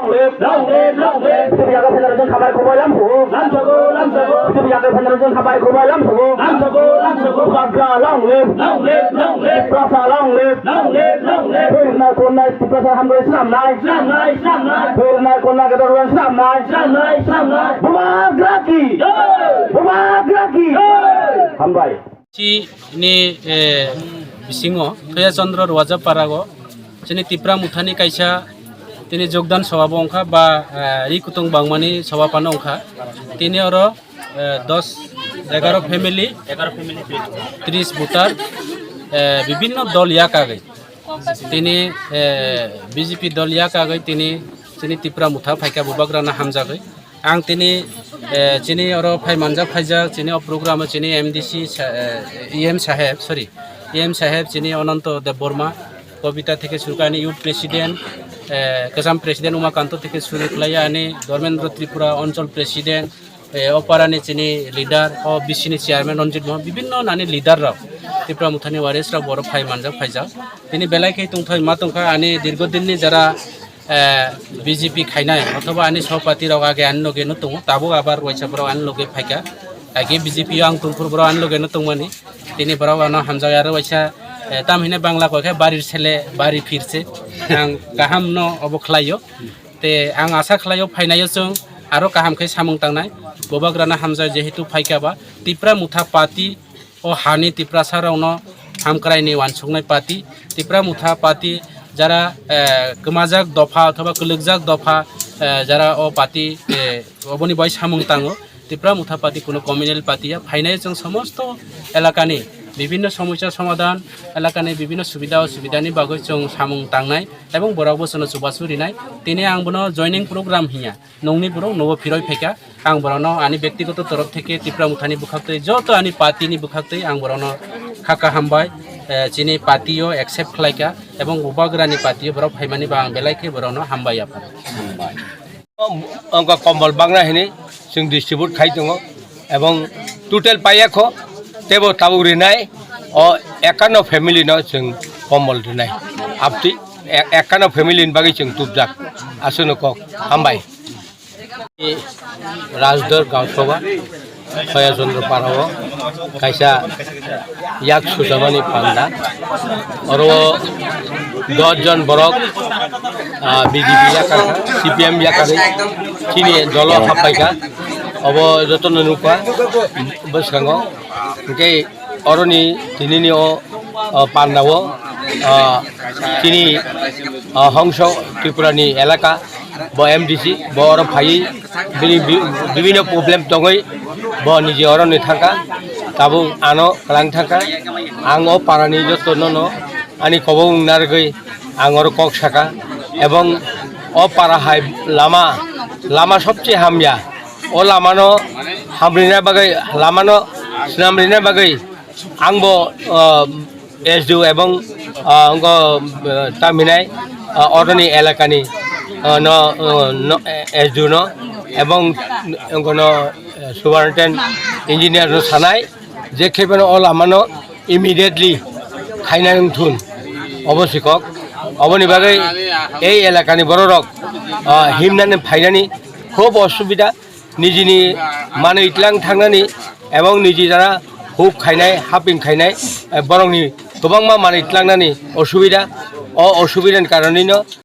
Jaga penerjun kabar kubai lampu. Jaga penerjun kabar kubai lampu. Bagla long live. Prasa long live. Pernah kona prasa hamdo Islam nai. Pernah kona kedaruan Islam nai. Bumagraki. Bumagraki. Hambai. Ini bisingo Toya Chandra Raja Parago. Sini Tipra Muthani kaisa তিনি যোগদান সভাব অংখা বা ই কুতুং বাংমানি সভা পানো অংখা তিনি আরো 10-11 family 30 voter বিভিন্ন দল ইয়াক আগে তিনি বিজেপি দল ইয়াক আগে তিনি ত্রিপুরা মুথা ফাইকা বুবাগ্রানা হামজাগে आं तिनी चिनी और फाइमानजा फाइजा चिनी प्रोग्राम चिनी एमडीसी एम साहेब चिनी अनंत देव बर्मा कविता থেকে শুরু করে ইউথ প্রেসিডেন্ট কেসাম প্রেসিডেন্ট উমাকান্ত থেকে শুরু করে আনি ধর্মেন্দ্র ত্রিপুরা অঞ্চল প্রেসিডেন্ট অপারানি চিনি লিডার ও বিসিনি চেয়ারম্যান রঞ্জিত মোহন বিভিন্ন নানি লিডাররাও ত্রিপুরা মুথানি ওয়ারিসরা বড় ফাইমানজা ফাইজা তিনি বেলাইকে তুংথাই মা তুংখা আনি দীর্ঘদিননি যারা বিজেপি খাইনায় অথবা আনি সভাপতিরাও আগে আনলগে নতুন তাবো আবার ওয়াইসাফরাও আনলগে ফাইকা আগে বিজেপি আং তুংফুরবরাও আনলগে নতুনমানি তিনি বরাও আনা হামজা আর ওয়াইসা তামহিনে বাংলা কয়ে বাড়ির ছেলে বাড়ি ফিরছে আং গাহাম ন অবখ্লাইও তে আং আশা খালাইও ফাইনাইও जों আরো কাহামখাই সামুং তাंनाय ববাগ্রানা হামজা যেহেতু ফাইকাবা ত্রিপুরা মুথা পার্টি ও হানি ত্রিপুরা সারাवनो হামক্রাইনি ওয়ানসুংনাय পার্টি ত্রিপুরা মুথা পার্টি যারা গমাজাক দফা অথবা কলুকজাক দফা যারা ও পার্টি অবনি বয় সামুং তাङो ত্রিপুরা মুথা পার্টি কোনো কমিউনাল পার্টিয়া ফাইনাय जों সমস্ত এলাকানি বিভিন্ন সমস্যা সমাধান এলাকানি বিভিন্ন সুবিধা অসুবিধানি বাগৈ जों সামুং তাंनाय এবং বরাবো সনো সুবাসুরিনাय তিনি আং বনো জয়নিং প্রোগ্রাম হিয়া নংনি বরং নব ফিরয় ফেকা আং বরনো আনি ব্যক্তিগত তরফ থেকে ত্রিপুরা মুথানি বুখাক্তৈ যত আনি পার্টিনি বুখাক্তৈ আং বরনো খাকা হামবাই চিনি পার্টিও একসেপ্ট খালাইকা এবং উপাগ্রানি পার্টিও বরাव ফাইমানি বা আं बेलायखे बरनो हामबाय आफा अंका कम्बल बांगना हिनी जों डिस्ट्रिब्यूट खाइ दङ এবং टोटेल पायाखो तेबो ताबु रिनाय अ 51 फेमिलि न जों कम्बल रिनाय आपति 51 फेमिलि बागै जों तुबजाक आसुनो क हामबाय राजदर गावसभा Toya Chandra Parago kaisa yak sujamani panda oro 10 জন borok BJP yakar CPM yakar chini dolo hapaika obo jotono nuka boskango ke oroni tinini o pandawo chini hongso tripurani elaka bo MDC bo oro phai বিভিন্ন problem দङै bo নিজে অরণে থাকা তাবো আনো রাং থাকা আং ও পারানি যতনো আনি কবো নারগৈ আং or cock সাকা এবং ও পারা হাই লামা সবচেয়ে হামিয়া ও লামানো হামরিনা বাগৈ লামানো সিনামরিনা বাগৈ আংবো এসডিও এবং অঙ্গ তামিনাই অরণি এলাকানি ন এসডিও ন এবং অঙ্গন সুপারিনটেন্ডেন্ট ইঞ্জিনিয়ার সানাই যে খেবেন অল আমানো ইমিডিয়েটলি খাইনাং থুন অবশ্যক অবনি বাগৈ এই এলাকানি বড়রক হিমনানি ফাইনানি খুব অসুবিধা নিজিনি মানে ইতলাং থাংনানি এবং নিজি যারা হুক খাইনাय হাপিং খাইनाय বরংনি गोबां मा মানে ইতলাংনানি অসুবিধা অসুবিধাनि কারণেनो